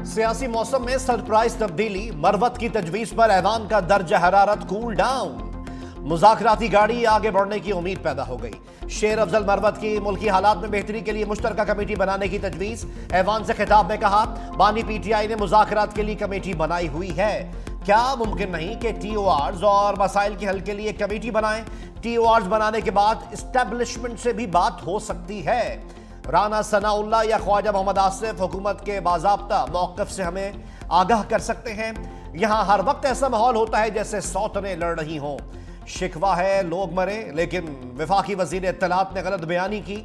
सियासी मौसम में सरप्राइज तब्दीली, मरवत की तजवीज पर ऐवान का दर्ज हरारत कूल डाउन। मुज़ाकराती गाड़ी आगे बढ़ने की उम्मीद पैदा हो गई। शेर अफजल मरवत की मुल्की हालात में बेहतरी के लिए मुश्तरका कमेटी बनाने की तजवीज। ऐवान से खिताब में कहा, बानी पीटीआई ने मुज़ाकरात के लिए कमेटी बनाई हुई है। क्या मुमकिन नहीं कि टीओआर्स और मसाइल के हल के लिए कमेटी बनाएं? टीओआर्स बनाने के बाद इस्टेब्लिशमेंट से भी बात हो सकती है। राना सनाउल्लाह या ख्वाजा मोहम्मद आसिफ हुकूमत के बाज़ाब्ता मौक़िफ़ से हमें आगाह कर सकते हैं। यहां हर वक्त ऐसा माहौल होता है जैसे सौतनें लड़ रही हों। शिकवा है लोग मरे, लेकिन वफाकी वज़ीर इत्तलात ने गलत बयानी की।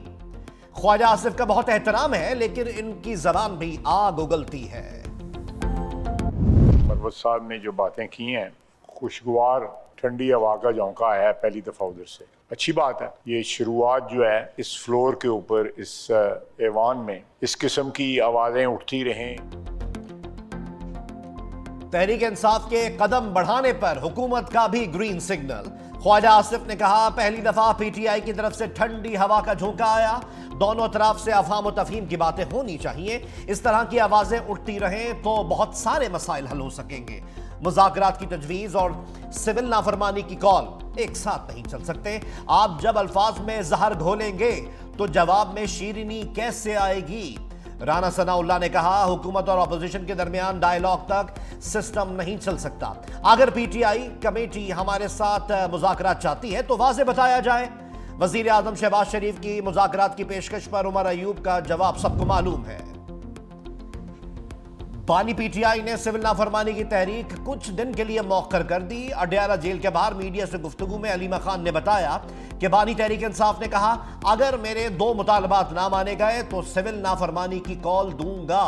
ख्वाजा आसिफ का बहुत एहतराम है, लेकिन इनकी ज़बान भी आग उगलती है। मरवत साहब ने जो बातें की हैं, खुशगवार ठंडी हवा का झोंका आया है पहली दफ़ा उधर से। अच्छी बात है। ये शुरुआत जो है इस फ्लोर के ऊपर, इस ऐवान में इस किस्म की आवाज़ें उठती रहें। तहरीक इंसाफ के कदम बढ़ाने पर हुकूमत का भी ग्रीन सिग्नल। ख्वाजा आसिफ ने कहा, पहली दफा पीटीआई की तरफ से ठंडी हवा का झोंका आया। दोनों तरफ से अफहाम और तफहीम की बातें होनी चाहिए। इस तरह की आवाजें उठती रहें तो बहुत सारे मसाइल हल हो सकेंगे। मुज़ाकरात की तजवीज़ और सिविल नाफरमानी की कॉल एक साथ नहीं चल सकते। आप जब अल्फाज में जहर घोलेंगे तो जवाब में शीरीनी कैसे आएगी? राना सनाउल्लाह ने कहा, हुकूमत और अपोजिशन के दरमियान डायलॉग तक सिस्टम नहीं चल सकता। अगर पीटीआई कमेटी हमारे साथ मुज़ाकरात चाहती है तो वाज़ेह बताया जाए। वज़ीर आज़म शहबाज शरीफ की मुज़ाकरात की पेशकश पर उमर अयूब का जवाब सबको मालूम है। बानी पीटीआई ने सिविल नाफरमानी की तहरीक कुछ दिन के लिए मौखर कर दी। अडयाला जेल के बाहर मीडिया से गुफ्तगू में अलीमा खान ने बताया कि बानी तहरीक इंसाफ ने कहा, अगर मेरे 2 मुतालबात ना माने गए तो सिविल नाफरमानी की कॉल दूंगा।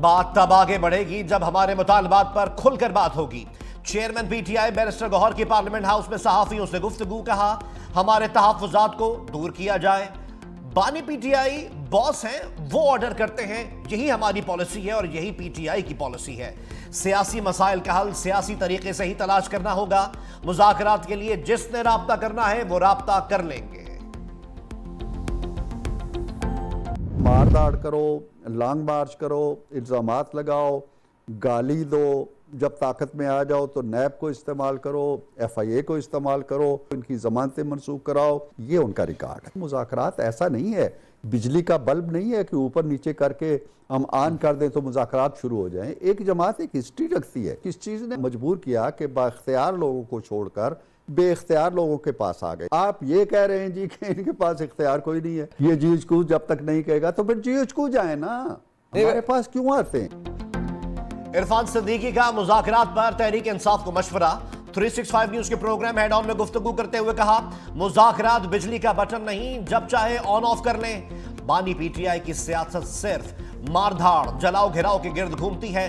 बात तब आगे बढ़ेगी जब हमारे मुतालबात पर खुलकर बात होगी। चेयरमैन पीटीआई बैरिस्टर गौहर की पार्लियामेंट हाउस में सहाफियों से गुफ्तगू। कहा, हमारे तहफ़्फ़ुज़ात को दूर किया जाए। बानी पीटीआई बॉस हैं, वो ऑर्डर करते हैं। यही हमारी पॉलिसी है और यही पीटीआई की पॉलिसी है। सियासी मसाइल का हल सियासी तरीके से ही तलाश करना होगा। मुज़ाकरात के लिए जिसने राब्ता करना है वो राब्ता कर लेंगे। मारदाड़ करो, लॉन्ग मार्च करो, इल्ज़ामात लगाओ, गाली दो, जब ताकत में आ जाओ तो नैब को इस्तेमाल करो, FIA को इस्तेमाल करो, इनकी जमानतें मनसूख कराओ। ये उनका रिकॉर्ड है। मुज़ाकरात ऐसा नहीं है, बिजली का बल्ब नहीं है कि ऊपर नीचे करके हम ऑन कर दें तो मुज़ाकरात शुरू हो जाएं। एक जमात एक हिस्ट्री रखती है। किस चीज़ ने मजबूर किया कि बाख्तियार लोगों को छोड़कर बेख्तियार लोगों के पास आ गए? आप ये कह रहे हैं जी कि इनके पास इख्तियार कोई नहीं है। ये जीज कूद जब तक नहीं कहेगा तो फिर जीज कूद जाए ना, हमारे पास क्यों आते हैं? इरफान सिद्दीकी का मुज़ाकरात पर तहरीक इंसाफ को मशवरा। 365 न्यूज के प्रोग्राम हेड ऑन में गुफ्तगू करते हुए कहा, मुज़ाकरात बिजली का बटन नहीं, जब चाहे ऑन ऑफ कर लें। बानी पीटीआई की सियासत सिर्फ मारधाड़ जलाओ घिराओ के गिर्द घूमती है।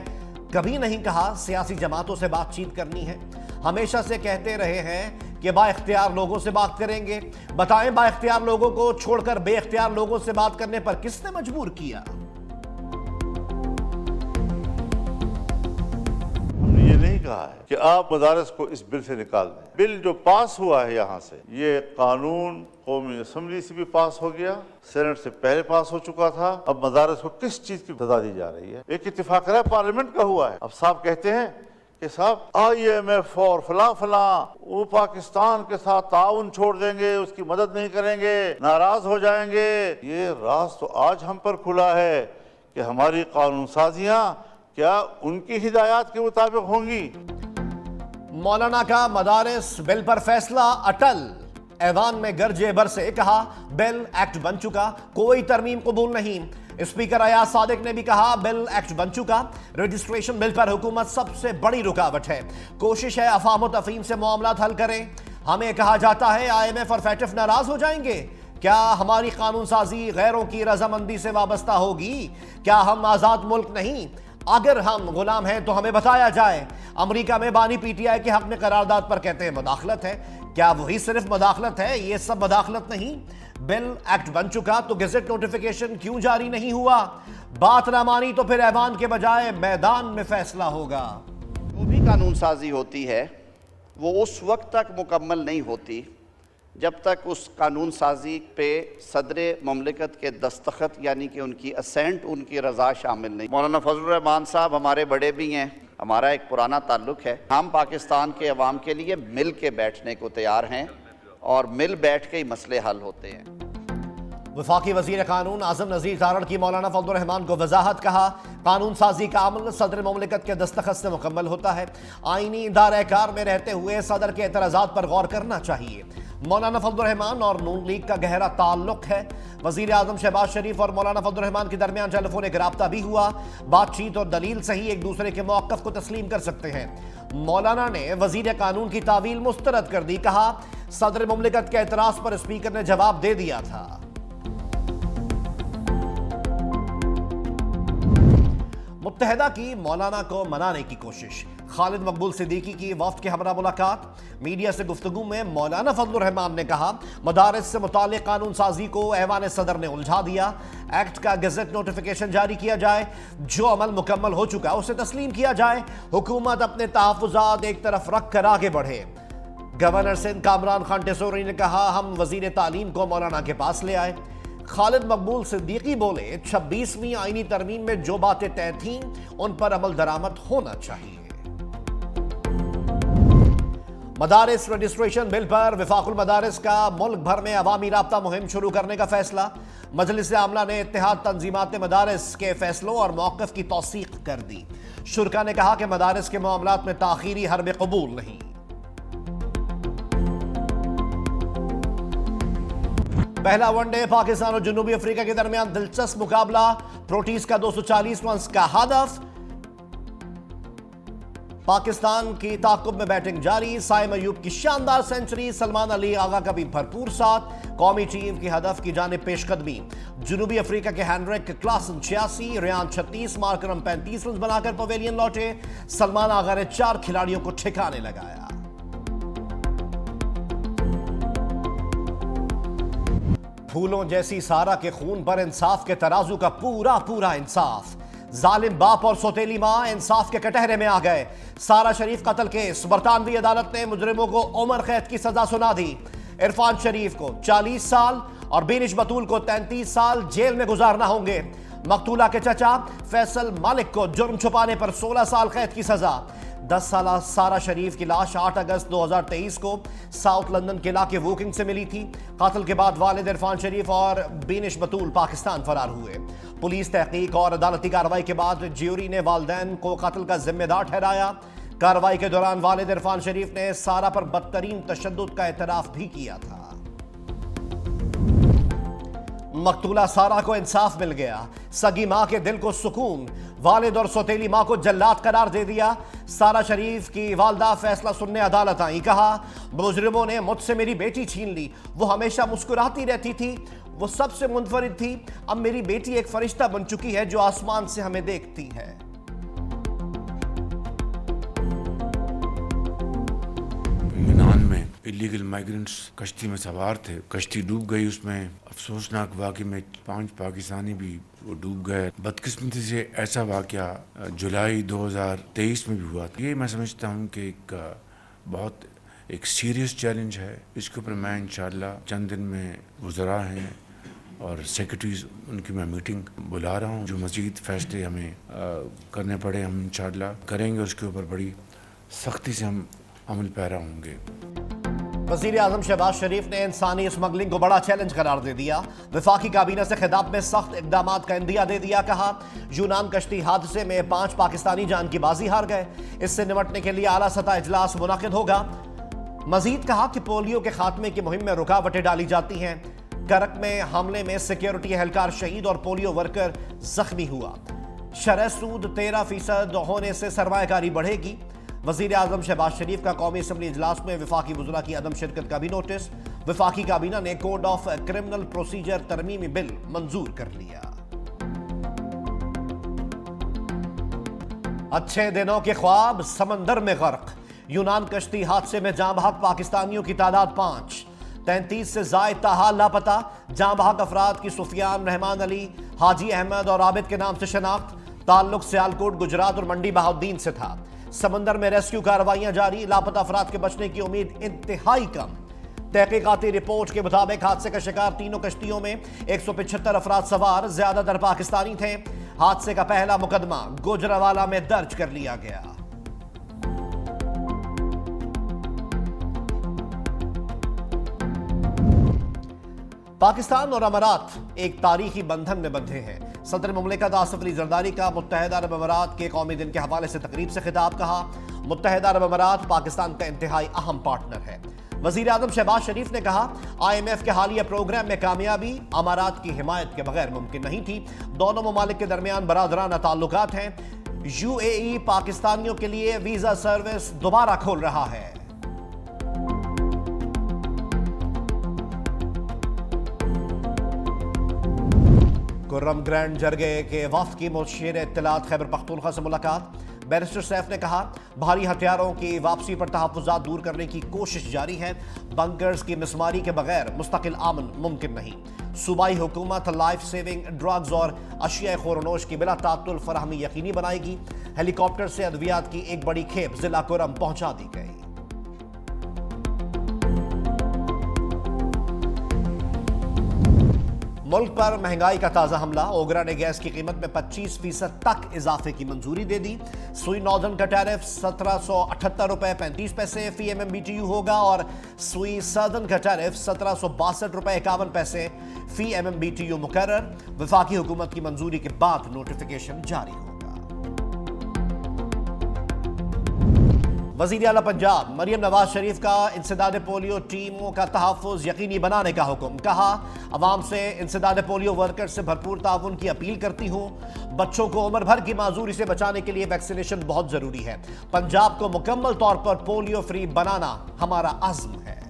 कभी नहीं कहा सियासी जमातों से बातचीत करनी है। हमेशा से कहते रहे हैं कि बाइख्तियार लोगों से बात करेंगे। बताएं, बाइख्तियार लोगों को छोड़कर बेख्तियार लोगों से बात करने पर किसने मजबूर किया? ये नहीं कहा है कि आप मदारस को इस बिल से निकाल दें। बिल जो पास हुआ है यहाँ से, ये कानून कौमी असम्बली से भी पास हो गया, सेनेट से पहले पास हो चुका था। अब मदारस को किस चीज की सजा दी जा रही है? एक इत्तेफाक पार्लियामेंट का हुआ है। अब साहब कहते हैं कि साहब IMF और फला फला वो पाकिस्तान के साथ ताउन छोड़ देंगे, उसकी मदद नहीं करेंगे, नाराज हो जाएंगे। ये राज तो आज हम पर खुला है कि हमारी कानून साजियां क्या उनकी हिदायत के मुताबिक होंगी? मौलाना का मदारिस बिल पर फैसला अटल। ऐवान में गरजे बरसे, कहा, बिल एक्ट बन चुका, कोई तरमीम कबूल नहीं। स्पीकर अयाज सादिक ने भी कहा, बिल एक्ट बन चुका। रजिस्ट्रेशन बिल पर हुकूमत सबसे बड़ी रुकावट है। कोशिश है अफवाह व तफहीम से मामलात हल करें। हमें कहा जाता है IMF और FATF नाराज हो जाएंगे। क्या हमारी कानून साजी गैरों की रजामंदी से वाबस्ता होगी? क्या हम आजाद मुल्क नहीं? अगर हम गुलाम हैं तो हमें बताया जाए। अमेरिका में बानी पीटीआई के हक में करारदाद पर कहते हैं मदाखलत है। क्या वही सिर्फ मदाखलत है? ये सब मदाखलत नहीं। बिल एक्ट बन चुका तो गजट नोटिफिकेशन क्यों जारी नहीं हुआ? बात ना मानी तो फिर ऐवान के बजाय मैदान में फैसला होगा। जो भी कानून साजी होती है वो उस वक्त तक मुकम्मल नहीं होती जब तक उस कानून साजी पे सदर ममलिकत के दस्तखत यानी कि उनकी असेंट, उनकी रज़ा शामिल नहीं। मौलाना फजलुर रहमान साहब हमारे बड़े भी हैं, हमारा एक पुराना ताल्लुक़ है। हम पाकिस्तान के अवाम के लिए मिल के बैठने को तैयार हैं और मिल बैठ के ही मसले हल होते हैं। वफाकी वज़ीर कानून आज़म नज़ीर तारड़ की मौलाना फजलुर रहमान को वजाहत। कहा, कानून साजी का अमल सदर ममलिकत के दस्तखत से मुकम्मल होता है। आईनी इदारे कार में रहते हुए सदर के एतराज़ात पर गौर करना चाहिए। मौलाना फजलुर रहमान और नून लीग का गहरा ताल्लुक है। वज़ीर आज़म शहबाज शरीफ और मौलाना फजलुर रहमान के दरमियान टेलीफोनिक राब्ता भी हुआ। बातचीत और दलील से ही एक दूसरे के मौक़िफ़ को तस्लीम कर सकते हैं। मौलाना ने वज़ीर कानून की तावील मुस्तरद कर दी। कहा, सदर ममलिकत के एतराज़ पर स्पीकर ने जवाब दे दिया था। मुत्तहदा की मौलाना को मनाने की कोशिश। खालिद मकबूल सिद्दीकी की वफ्द के हमरा मुलाकात। मीडिया से गुफ्तगू में मौलाना फजलुर रहमान ने कहा, मदारिस से मुताल्लिक़ कानून साजी को ऐवान सदर ने उलझा दिया। एक्ट का गज़ट नोटिफिकेशन जारी किया जाए, जो अमल मुकम्मल हो चुका उसे तस्लीम किया जाए। हुकूमत अपने तहफ़्फ़ुज़ात एक तरफ रख कर आगे बढ़े। गवर्नर सिंध कामरान खान टेसोरी ने कहा, हम वज़ीर तालीम को मौलाना के पास ले आए। खालिद मकबूल सिद्दीकी बोले, 26वीं आईनी तरमीम में जो बातें तय थीं उन पर अमल दरामद होना चाहिए। मदारिस रजिस्ट्रेशन बिल पर वफाकुल मदारिस का मुल्क भर में अवामी राब्ता मुहिम शुरू करने का फैसला। मजलिस आमला ने इत्तेहाद तंजीमात मदारिस के फैसलों और मौक़िफ़ की तौसीक़ कर दी। शुरा ने कहा कि मदारिस के मामलात में ताख़ीरी हर्ब कबूल नहीं। पहला वनडे पाकिस्तान और जनूबी अफ्रीका के दरमियान दिलचस्प मुकाबला। प्रोटीज का 240 रन का हदफ। पाकिस्तान की ताकुब में बैटिंग जारी। साइम अयूब की शानदार सेंचुरी। सलमान अली आगा का भी भरपूर साथ। कौमी टीम की हदफ की जानिब पेशकदमी। जनूबी अफ्रीका के Heinrich Klaasen 86, Ryan 36, Markram 35 run बनाकर पवेलियन लौटे। सलमान आगा ने 4 खिलाड़ियों को ठिकाने लगाया। फूलों जैसी सारा के खून पर इंसाफ के तराजू का पूरा पूरा इंसाफ। जालिम बाप और सौतेली मां इंसाफ के कटहरे में आ गए। सारा शरीफ कत्ल केस, बरतानवी अदालत ने मुजरिमों को उम्र कैद की सजा सुना दी। इरफान शरीफ को 40 साल और बेनिश बतूल को 33 साल जेल में गुजारना होंगे। मकतूला के चचा फैसल मालिक को जुर्म छुपाने पर 16 साल कैद की सजा। 10 साल सारा शरीफ की लाश 8 अगस्त 2023 को साउथ लंदन के इलाके वोकिंग से मिली थी। कत्ल के बाद वालिद इरफान शरीफ और बेनिश बतूल पाकिस्तान फरार हुए। पुलिस तहकीक और अदालती कार्रवाई के बाद ज्यूरी ने वालिदैन को कत्ल का जिम्मेदार ठहराया। कार्रवाई के दौरान वालिद इरफान शरीफ ने सारा पर बदतरीन तशद्दुद का एतराफ भी किया था। मकतूला सारा को इंसाफ मिल गया। सगी मां के दिल को सुकून। वालिद और सौतेली मां को जल्लाद करार दे दिया। सारा शरीफ की वालदा फैसला सुनने अदालत आई। कहा, मुजरिमों ने मुझसे मेरी बेटी छीन ली। वो हमेशा मुस्कुराती रहती थी, वो सबसे मुनफरिद थी। अब मेरी बेटी एक फरिश्ता बन चुकी है जो आसमान से हमें देखती है। यूनान में इलीगल माइग्रेंट्स कश्ती में सवार थे, कश्ती डूब गई। उसमें अफसोसनाक वाक़े में 5 पाकिस्तानी भी वो डूब गए। बदकिस्मती से ऐसा वाक़या जुलाई 2023 में भी हुआ। ये मैं समझता हूँ कि बहुत एक सीरियस चैलेंज है। इसके ऊपर मैं इंशाअल्लाह चंद दिन में वज़रा हैं और सेक्रेटरीज उनकी मैं मीटिंग बुला रहा हूँ। जो मज़ीद फैसले हमें करने पड़े हम इंशाअल्लाह करेंगे। उसके ऊपर बड़ी सख्ती से हम अमल पैरा होंगे। वज़ीर आज़म शहबाज शरीफ ने इंसानी स्मगलिंग को बड़ा चैलेंज करार दे दिया। वफाकी काबीना से खिताब में सख्त इकदाम का इंदिया दे दिया। कहा, यूनान कश्ती हादसे में 5 पाकिस्तानी जान की बाजी हार गए। इससे निपटने के लिए आला सतह इजलास मुनाकिद होगा। मजीद कहा कि पोलियो के खात्मे की मुहिम में रुकावटें डाली जाती हैं। करक में हमले में सिक्योरिटी एहलकार शहीद और पोलियो वर्कर जख्मी हुआ। शरह सूद 13% होने से सरमायाकारी बढ़ेगी। वज़ीर आज़म शहबाज शरीफ का कौमी असम्बली इजलास में वफाकी वज़रा की अदम शिरकत का भी नोटिस। वफाकी काबीना ने कोड ऑफ क्रिमिनल प्रोसीजर तरमीमी बिल मंजूर कर लिया। अच्छे दिनों के ख्वाब समंदर में गर्क। यूनान कश्ती हादसे में जाँ बहक पाकिस्तानियों की तादाद 5। 33 से जायद ताहाल लापता। जाँ बहक अफराद की सुफियान, रहमान अली, हाजी अहमद और आबिद के नाम से शनाख्त। ताल्लुक सियालकोट, गुजरात और मंडी बहाउद्दीन से था। समंदर में रेस्क्यू कार्रवाइयां जारी। लापता अफराद के बचने की उम्मीद इंतहाई कम। तहकीकाती रिपोर्ट के मुताबिक हादसे का शिकार तीनों कश्तियों में 175 अफराद सवार, ज्यादातर पाकिस्तानी थे। हादसे का पहला मुकदमा गुजरावाला में दर्ज कर लिया गया। पाकिस्तान और अमारात एक तारीखी बंधन में बंधे हैं। सदर मुमलिकत आसिफ अली जरदारी का मुत्तहिदा अरब अमारात के कौमी दिन के हवाले से तकरीब से खिताब। कहा, मुत्तहिदा अरब अमारात पाकिस्तान का इंतहाई अहम पार्टनर है। वजीर आजम शहबाज शरीफ ने कहा, IMF के हालिया प्रोग्राम में कामयाबी अमारात की हिमायत के बगैर मुमकिन नहीं थी। दोनों ममालिक के दरमियान बरादराना ताल्लुकात हैं। UAE पाकिस्तानियों के लिए वीजा सर्विस दोबारा खोल रहा है। खुर्रम ग्रैंड जरगे के वफ्द की मुशीर इत्तलात खैबर पख्तूनख्वा से मुलाकात। बैरिस्टर सैफ ने कहा, भारी हथियारों की वापसी पर तहफ़्फ़ुज़ात दूर करने की कोशिश जारी है। बंकर्स की मिसमारी के बगैर मुस्तकिल अमन मुमकिन नहीं। सूबाई हुकूमत लाइफ सेविंग ड्रग्स और अशिया ख़ोरनोश की बिला तात्तुल फराहमी यकीनी बनाएगी। हेलीकॉप्टर से अद्वियात की एक बड़ी खेप जिला खुर्रम पहुंचा दी गई। मुल्क पर महंगाई का ताजा हमला। ओगरा ने गैस की कीमत में 25% तक इजाफे की मंजूरी दे दी। सुई नॉर्दर्न का टैरिफ 1778 रुपए 35 पैसे फी MMBTU होगा और सुई सदर्न का टैरिफ 1762 रुपए 51 पैसे फी MMBTU मुकर्रर। वफाकी हुकूमत की मंजूरी के बाद नोटिफिकेशन जारी होगा। वज़ीर आला पंजाब मरियम नवाज शरीफ का इंसदाद पोलियो टीमों का तहफ़्फ़ुज़ यकीनी बनाने का हुक्म। कहा, अवाम से इंसदाद पोलियो वर्कर्स से भरपूर ताउन की अपील करती हूँ। बच्चों को उम्र भर की माजूरी से बचाने के लिए वैक्सीनेशन बहुत जरूरी है। पंजाब को मुकम्मल तौर पर पोलियो फ्री बनाना हमारा अज़्म है।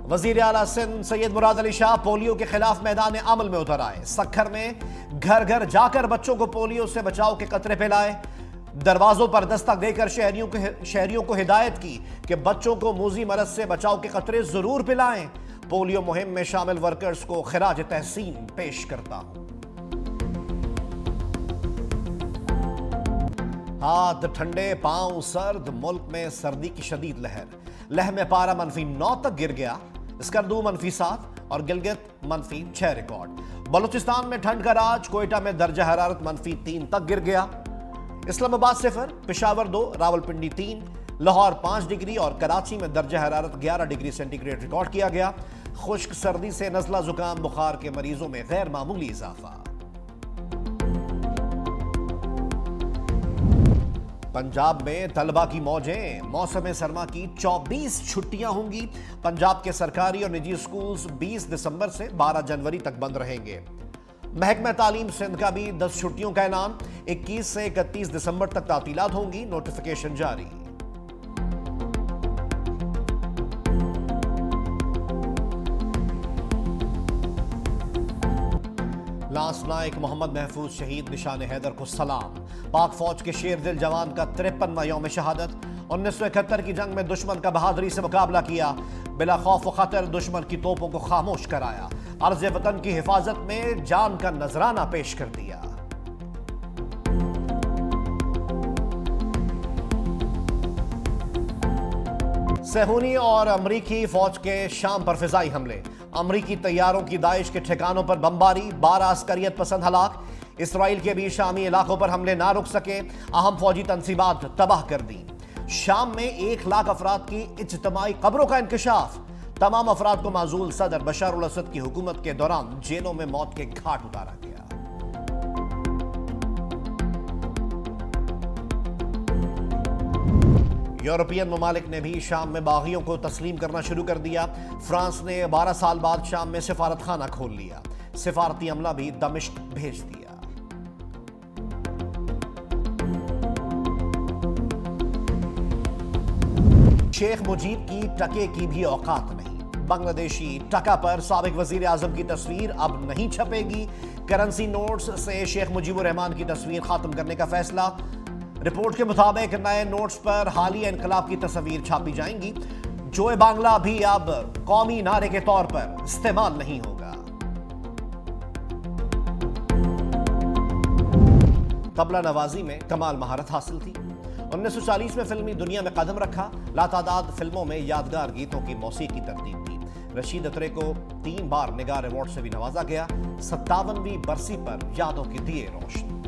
वज़ीर आला सिंध सैयद मुराद अली शाह पोलियो के खिलाफ मैदान अमल में उतर आए। सक्खर में घर घर जाकर बच्चों को पोलियो से बचाव के कतरे पिलाए। दरवाजों पर दस्तक देकर शहरियों को हिदायत की कि बच्चों को मूजी मरज से बचाव के कतरे जरूर पिलाएं। पोलियो मुहिम में शामिल वर्कर्स को खिराज तहसीन पेश करता हूं। हाथ ठंडे, पांव सर्द, मुल्क में सर्दी की शदीद लहर। लह में पारा -9 तक गिर गया। स्कर्दू -7 और गिलगित -6 रिकॉर्ड। बलूचिस्तान में ठंड का राज। कोयटा में दर्जा हरारत -3 तक गिर गया। इस्लामाबाद 0, पेशावर 2, रावलपिंडी 3, लाहौर 5 डिग्री और कराची में दर्जा हरारत 11 डिग्री सेंटीग्रेड रिकॉर्ड किया गया। खुश्क सर्दी से नज़ला जुकाम बुखार के मरीजों में गैर मामूली इजाफा। पंजाब में तलबा की मौजें। मौसम सरमा की 24 छुट्टियां होंगी। पंजाब के सरकारी और निजी स्कूल्स 20 दिसंबर से 12 जनवरी तक बंद रहेंगे। महकमा तालीम सिंध का भी 10 छुट्टियों का ऐलान। 21 से 31 दिसंबर तक तातीलात होंगी। नोटिफिकेशन जारी। लांस नायक मोहम्मद महफूज शहीद निशान हैदर को सलाम। पाक फौज के शेर दिल जवान का 53वां यौम शहादत। 1971 की जंग में दुश्मन का बहादुरी से मुकाबला किया। बिला खौफ व खतर दुश्मन की तोपों को खामोश कराया। अर्ज़ वतन की हिफाजत में जान का नजराना पेश कर दिया। सेहूनी और अमरीकी फौज के शाम पर फिजाई हमले। अमरीकी तैयारों की दाइश के ठिकानों पर बमबारी। 12 अस्करियत पसंद हलाक। इसराइल के भी शामी इलाकों पर हमले ना रुक सके। अहम फौजी तंसीबात तबाह कर दी। शाम में 1 लाख अफराद की इज्तिमाई कब्रों का इंकशाफ। तमाम अफराद को माजूल सदर बशर अल असद की हुकूमत के दौरान जेलों में मौत के घाट उतारा गया। यूरोपियन ममालिक ने भी शाम में बागियों को तस्लीम करना शुरू कर दिया। फ्रांस ने 12 साल बाद शाम में सिफारत खाना खोल लिया। सिफारती अमला भी दमिश्क भेज दिया। शेख मुजीब की टके की भी औकात नहीं। बांग्लादेशी टका पर साबिक वजीर आजम की तस्वीर अब नहीं छपेगी। करेंसी नोट्स से शेख मुजीबुर रहमान की तस्वीर खात्म करने का फैसला। रिपोर्ट के मुताबिक नए नोट्स पर हालिया इनकलाब की तस्वीर छापी जाएंगी। जोए बांग्ला भी अब कौमी नारे के तौर पर इस्तेमाल नहीं होगा। तबला नवाजी में कमाल महारत हासिल थी। 1940 में फिल्मी दुनिया में कदम रखा, लातादाद फिल्मों में यादगार गीतों की मौसीकी तरतीब दी। रशीद अत्रे को 3 बार निगार अवार्ड से भी नवाजा गया। 57वीं बरसी पर यादों की दिए रोशनी।